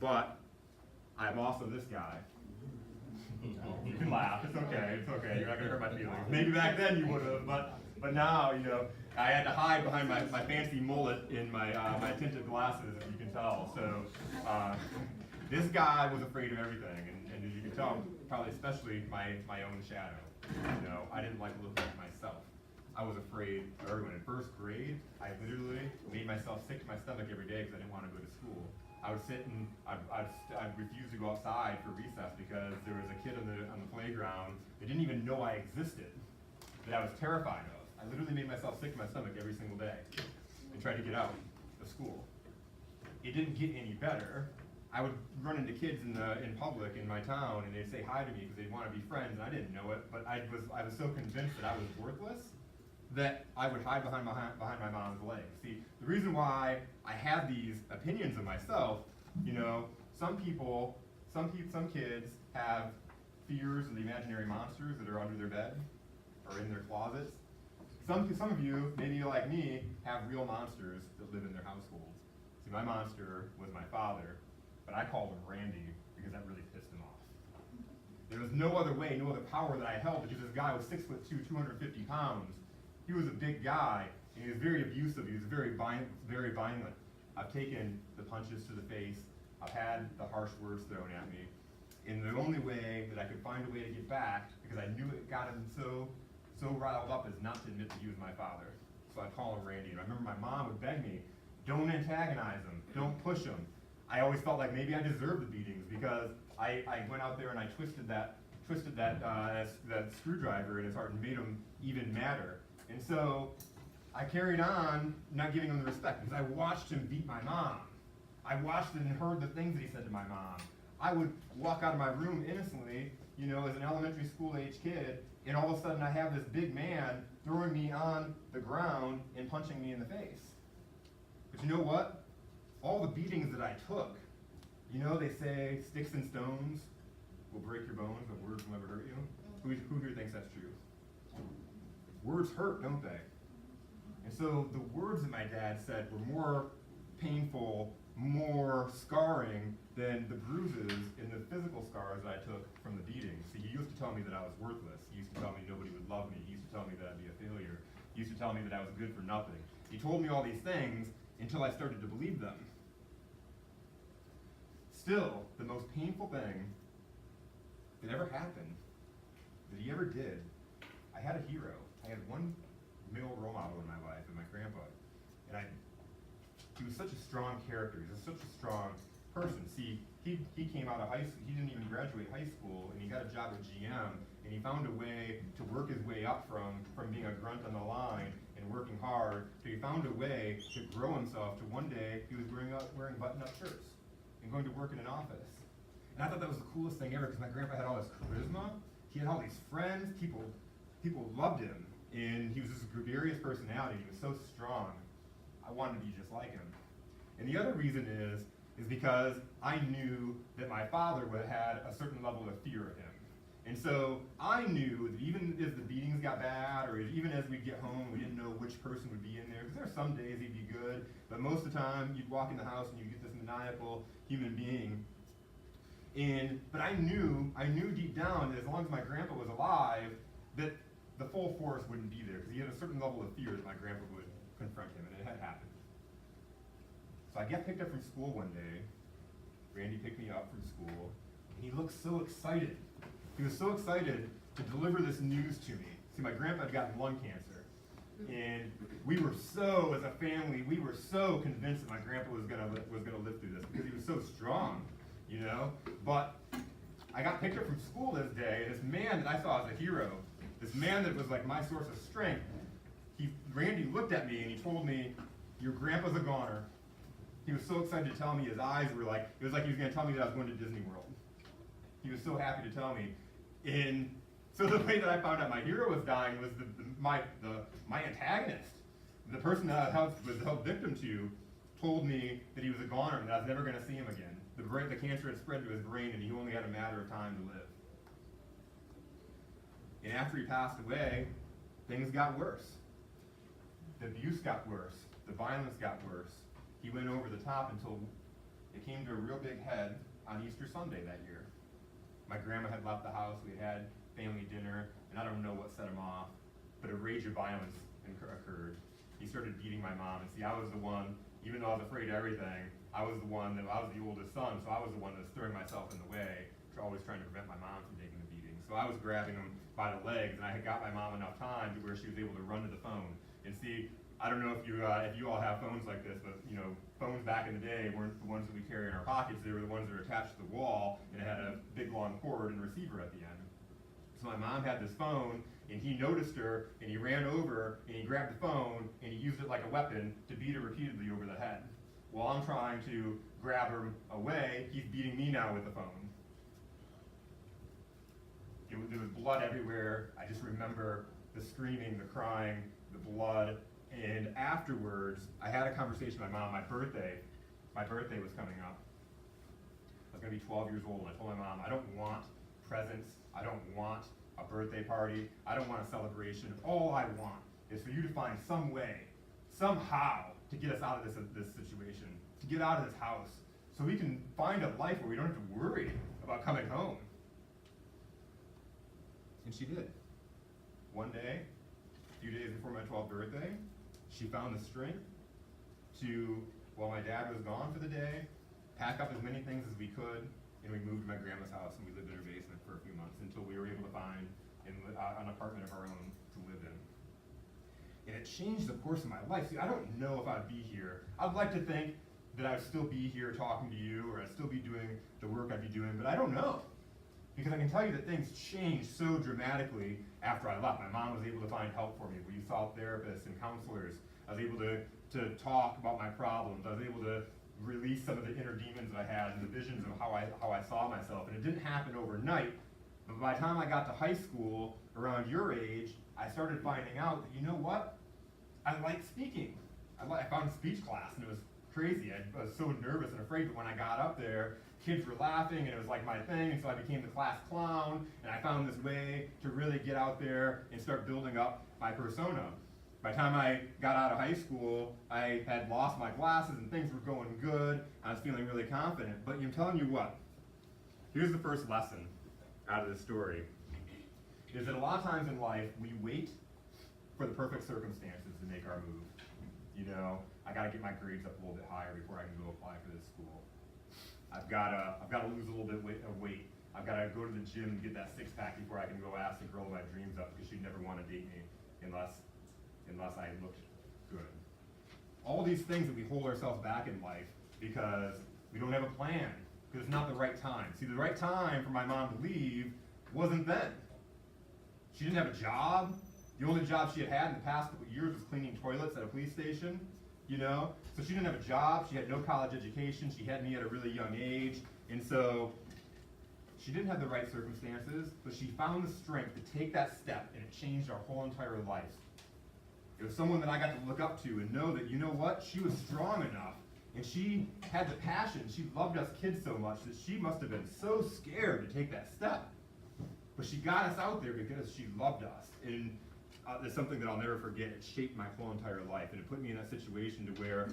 But I'm also this guy. You can laugh. It's okay. It's okay. You're not gonna hurt my feelings. Maybe back then you would have, but now, I had to hide behind my fancy mullet in my my tinted glasses, as you can tell. So this guy was afraid of everything, and as you can tell, probably especially my own shadow. I didn't like looking at myself. I was afraid of everyone. In first grade, I literally made myself sick to my stomach every day because I didn't want to go to school. I would sit and I'd refuse to go outside for recess because there was a kid on the playground that didn't even know I existed, that I was terrified of. I literally made myself sick to my stomach every single day and tried to get out of school. It didn't get any better. I would run into kids in public in my town, and they'd say hi to me because they'd want to be friends, and I didn't know it, but I was so convinced that I was worthless that I would hide behind my mom's legs. See, the reason why I had these opinions of myself, some kids have fears of the imaginary monsters that are under their bed or in their closets. Some of you, maybe like me, have real monsters that live in their households. See, my monster was my father, but I called him Randy because that really pissed him off. There was no other way, no other power that I held because this guy was 6'2", 250 pounds. He was a big guy, and he was very abusive. He was very violent. I've taken the punches to the face. I've had the harsh words thrown at me. And the only way that I could find a way to get back, because I knew it got him so riled up, is not to admit that he was my father. So I'd call him Randy. And I remember my mom would beg me, don't antagonize him, don't push him. I always felt like maybe I deserved the beatings because I went out there and I twisted that screwdriver in his heart and made him even madder. And so I carried on not giving him the respect because I watched him beat my mom. I watched and heard the things that he said to my mom. I would walk out of my room innocently, as an elementary school age kid, and all of a sudden I have this big man throwing me on the ground and punching me in the face. But you know what? All the beatings that I took, they say sticks and stones will break your bones, but words will never hurt you. Who here thinks that's true? Words hurt, don't they? And so the words that my dad said were more painful, more scarring than the bruises and the physical scars that I took from the beatings. See, he used to tell me that I was worthless. He used to tell me nobody would love me. He used to tell me that I'd be a failure. He used to tell me that I was good for nothing. He told me all these things until I started to believe them. Still, the most painful thing that ever happened, that he ever did, I had a hero. I had one male role model in my life, and my grandpa. And he was such a strong character. He was such a strong person. See, he came out of high school. He didn't even graduate high school, and he got a job at GM, and he found a way to work his way up from being a grunt on the line and working hard, to he found a way to grow himself to one day he was wearing button-up shirts and going to work in an office. And I thought that was the coolest thing ever because my grandpa had all this charisma. He had all these friends. People loved him. And he was this gregarious personality. He was so strong. I wanted to be just like him. And the other reason is because I knew that my father had a certain level of fear of him. And so I knew that even as the beatings got bad, or even as we'd get home, we didn't know which person would be in there. Because there were some days he'd be good, but most of the time you'd walk in the house and you'd get this maniacal human being. But I knew deep down that as long as my grandpa was alive, that the full force wouldn't be there, because he had a certain level of fear that my grandpa would confront him, and it had happened. So I got picked up from school one day. Randy picked me up from school, and he looked so excited. He was so excited to deliver this news to me. See, my grandpa had gotten lung cancer, and we were so, as a family, we were so convinced that my grandpa was gonna live through this because he was so strong, But I got picked up from school this day, and this man that I saw as a hero, this man that was like my source of strength, Randy looked at me and he told me, your grandpa's a goner. He was so excited to tell me, his eyes were like, it was like he was going to tell me that I was going to Disney World. He was so happy to tell me. And so the way that I found out my hero was dying was my antagonist, the person that I was held victim to, told me that he was a goner and that I was never going to see him again. The cancer had spread to his brain and he only had a matter of time to live. And after he passed away, things got worse. The abuse got worse. The violence got worse. He went over the top it came to a real big head on Easter Sunday that year. My grandma had left the house, we had family dinner, and I don't know what set him off, but a rage of violence occurred. He started beating my mom, and see, I was the one, even though I was afraid of everything, I was the oldest son, so I was the one that was throwing myself in the way, always trying to prevent my mom from taking the beating. So I was grabbing him by the legs, and I had got my mom enough time to where she was able to run to the phone. And see, I don't know if you all have phones like this, but you know, phones back in the day weren't the ones that we carry in our pockets. They were the ones that were attached to the wall, and it had a big long cord and receiver at the end. So my mom had this phone, and he noticed her, and he ran over, and he grabbed the phone, and he used it like a weapon to beat her repeatedly over the head. While I'm trying to grab her away, he's beating me now with the phone. There was blood everywhere. I just remember the screaming, the crying, the blood, and afterwards, I had a conversation with my mom. My birthday was coming up. I was gonna be 12 years old, and I told my mom, I don't want presents, I don't want a birthday party, I don't want a celebration. All I want is for you to find some way, somehow, to get us out of this situation, to get out of this house, so we can find a life where we don't have to worry about coming home. And she did. One day, a few days before my 12th birthday, she found the strength to, while my dad was gone for the day, pack up as many things as we could, and we moved to my grandma's house, and we lived in her basement for a few months until we were able to find an apartment of our own to live in. And it changed the course of my life. See, I don't know if I'd be here. I'd like to think that I'd still be here talking to you, or I'd still be doing the work I'd be doing, but I don't know. Because I can tell you that things changed so dramatically after I left. My mom was able to find help for me. We saw therapists and counselors. I was able to talk about my problems. I was able to release some of the inner demons that I had and the visions of how I saw myself. And it didn't happen overnight. But by the time I got to high school, around your age, I started finding out that, you know what? I like speaking. I found speech class, and it was crazy. I was so nervous and afraid, but when I got up there, kids were laughing, and it was like my thing, and so I became the class clown, and I found this way to really get out there and start building up my persona. By the time I got out of high school, I had lost my glasses, and things were going good. I was feeling really confident, but I'm telling you what, here's the first lesson out of this story, is that a lot of times in life, we wait for the perfect circumstances to make our move. You know, I gotta get my grades up a little bit higher before I can go apply for this school. I've got to lose a little bit of weight. I've got to go to the gym and get that six-pack before I can go ask the girl of my dreams up, because she'd never want to date me unless I looked good. All these things that we hold ourselves back in life because we don't have a plan, because it's not the right time. See, the right time for my mom to leave wasn't then. She didn't have a job. The only job she had in the past couple of years was cleaning toilets at a police station. You know, so she didn't have a job, she had no college education, she had me at a really young age, and so she didn't have the right circumstances, but she found the strength to take that step, and it changed our whole entire life. It was someone that I got to look up to and know that, you know what, she was strong enough, and she had the passion, she loved us kids so much that she must have been so scared to take that step. But she got us out there because she loved us, and it's something that I'll never forget. It shaped my whole entire life, and it put me in that situation to where